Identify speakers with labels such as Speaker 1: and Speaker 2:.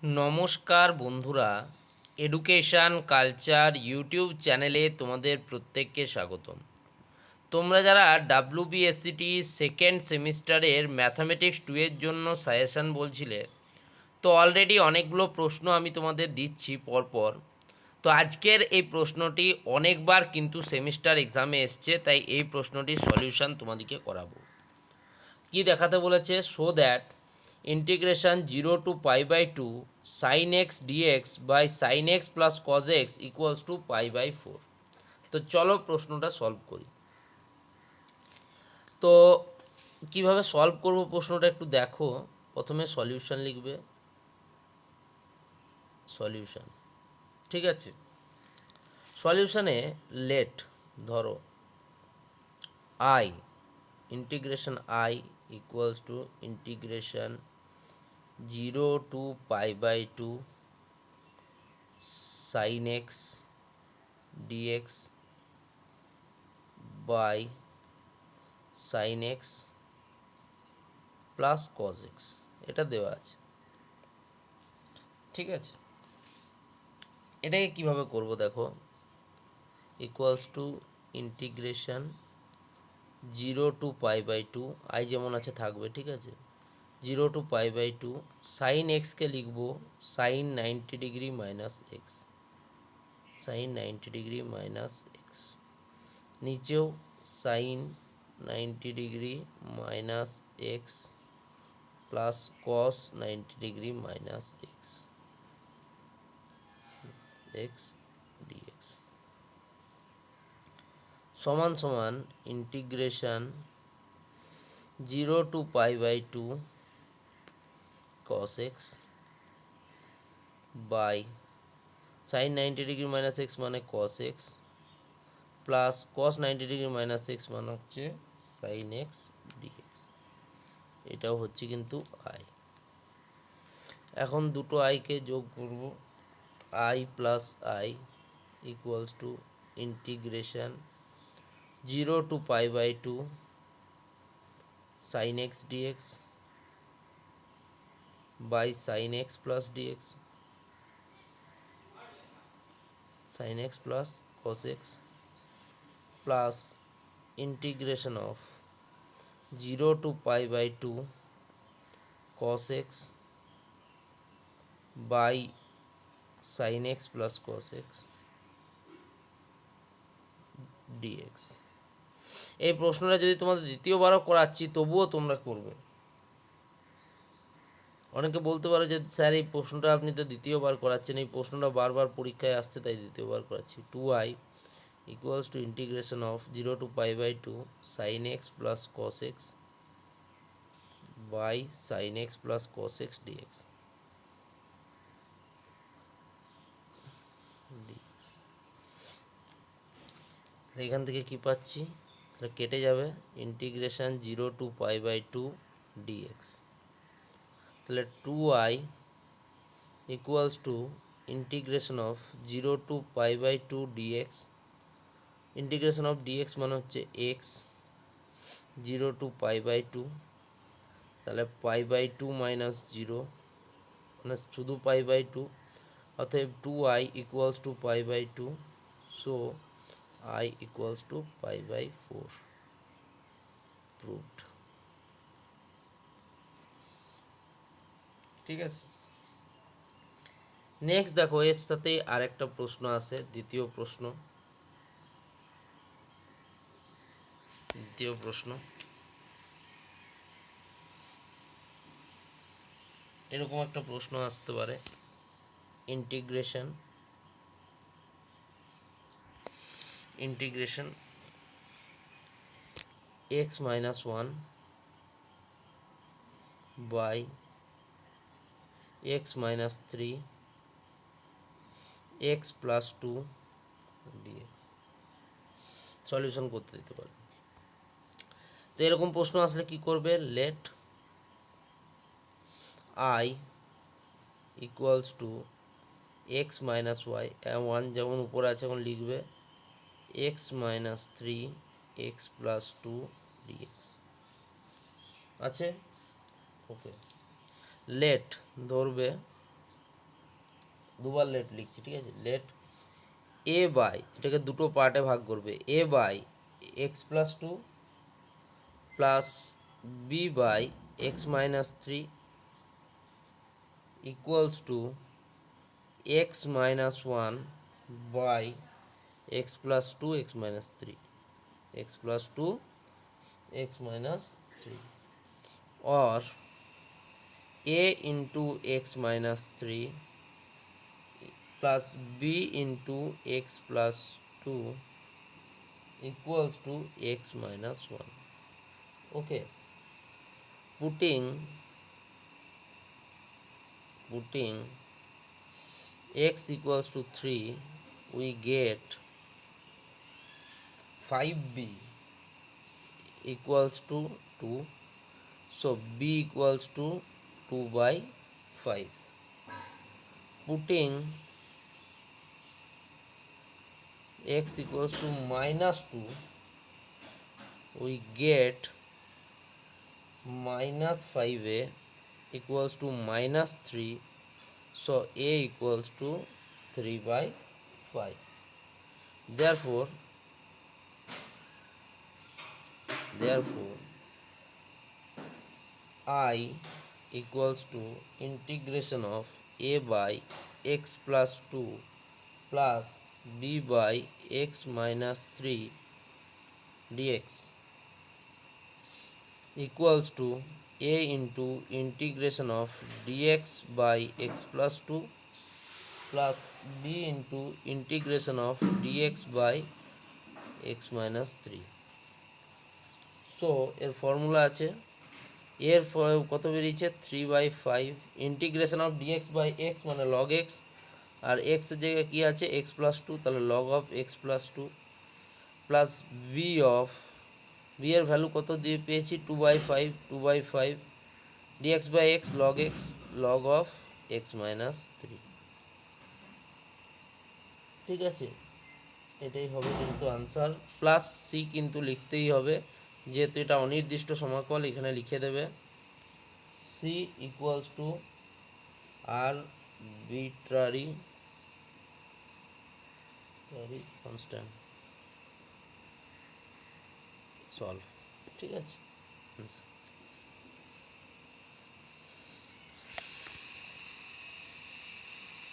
Speaker 1: নমস্কার বন্ধুরা, education culture YouTube চ্যানেলে তোমাদের প্রত্যেককে স্বাগতম। তোমরা যারা ডাব্লিউবিএসসিটি সেকেন্ড সেমিস্টারের ম্যাথামেটিক্স 2 এর জন্য সাজেশান বলছিলে, তো অলরেডি অনেকগুলো প্রশ্ন আমি তোমাদের দিচ্ছি পরপর। তো আজকের এই প্রশ্নটি অনেকবার কিন্তু সেমিস্টার এক্সামে এসছে, তাই এই প্রশ্নটির সলিউশন তোমাদেরকে করাবো। কি দেখাতে বলেছে? Show that integration 0 to π/2 sin x dx by sin x plus cos x equals to π/4। তো চলো প্রশ্নটা সলভ করি। তো কিভাবে সলভ করব প্রশ্নটা একটু দেখো। প্রথমে সলিউশন লিখবে, সলিউশন, ঠিক আছে। সলিউশনে লেট ধরো I, integration I equals to integration 0 to π/2 sin x dx by sin x plus cos x, এটা দেওয়া আছে, ঠিক আছে। এটাকে কিভাবে করব দেখো, equals to integration 0 to π/2, I যেমন আছে থাকবে, ঠিক আছে। 0 to π/2 সাইন এক্সকে লিখব sine 90 degree minus x, sine 90 degree minus x, নিচেও sine 90 degree minus x plus cos 90 degree minus x, x dx সমান সমান integration 0 to π/2 cos x by sine 90 degree minus x মানে cos x plus cos 90 degree minus x মানে হচ্ছে sine x dx. এটাও হচ্ছে কিন্তু I. এখন দুটো আইকে যোগ করব, I plus I equals to integration 0 to π/2 sin x dx by sin x plus dx, sin x plus cos x plus integration of 0 to π/2 cos x by sin x plus cos x dx। এই প্রশ্নটা যদি তোমাদের দ্বিতীয়বারও করাচ্ছি তবুও তোমরা করবে। অনেকে বলতে পারো যে স্যার এই প্রশ্নটা আপনি তো দ্বিতীয়বার করাচ্ছেন, এই প্রশ্নটা বারবার পরীক্ষায় আসতে তাই দ্বিতীয়বার করাচ্ছি। 2i equals to integration of 0 to π/2 sin x plus cos x by sin x plus cos x dx। এখান থেকে কি পাচ্ছি, তাহলে কেটে যাবে, ইন্টিগ্রেশন 0 to π/2 dx, তাহলে 2i equals to integration of 0 to π/2 dx, integration of dx মানে হচ্ছে x, 0 to π/2, তাহলে π/2 মাইনাস 0 মানে শুধু π/2, অতএব 2i equals to π/2, so i equals to π/4, proved, ঠিক আছে। নেক্সট দেখো, এর সাথে আরেকটা প্রশ্ন আছে, দ্বিতীয় প্রশ্ন। এরকম একটা প্রশ্ন আসতে পারে, integration x minus 1 by x minus 3 x plus 2 dx solution করতে দিতে পারে। তো এরকম প্রশ্ন আসলে কি করবে, let I equals to x minus Y, one যেমন উপরে আছে এখন লিখবে X minus 3 X plus 2 dx আছে, ওকে। লেট ধরবে দুবার লেট লিখছি, ঠিক আছে। লেট এ বাই, এটাকে দুটো পার্টে ভাগ করবে, a by x plus two plus b by x minus three equals to x minus one by x plus two x minus three, x plus two x minus three, or a into x minus 3 plus b into x plus 2 equals to x minus 1. Okay, putting x equals to 3, we get 5b equals to 2, so b equals to 2 by 5. Putting x equals to minus 2, we get minus 5a equals to minus 3, so a equals to 3 by 5. Therefore I equals to integration of a by x plus 2 plus b by x minus 3 dx equals to a into integration of dx by x plus 2 plus b into integration of dx by x minus 3. So এর formula আছে, এর কত বেরিয়েছে 3/5 integration of dx by X মানে log X, আর এক্সের জায়গায় কী আছে এক্স প্লাস টু, তাহলে log of X plus two plus B of B এর ভ্যালু কত দিয়ে পেয়েছি 2/5 dx by X log of X minus 3, ঠিক আছে। এটাই হবে কিন্তু আনসার, প্লাস সি কিন্তু লিখতেই হবে যেহেতু এটা অনির্দিষ্ট সমাকল, এখানে লিখে দেবে C equals to arbitrary constant solve, ঠিক আছে।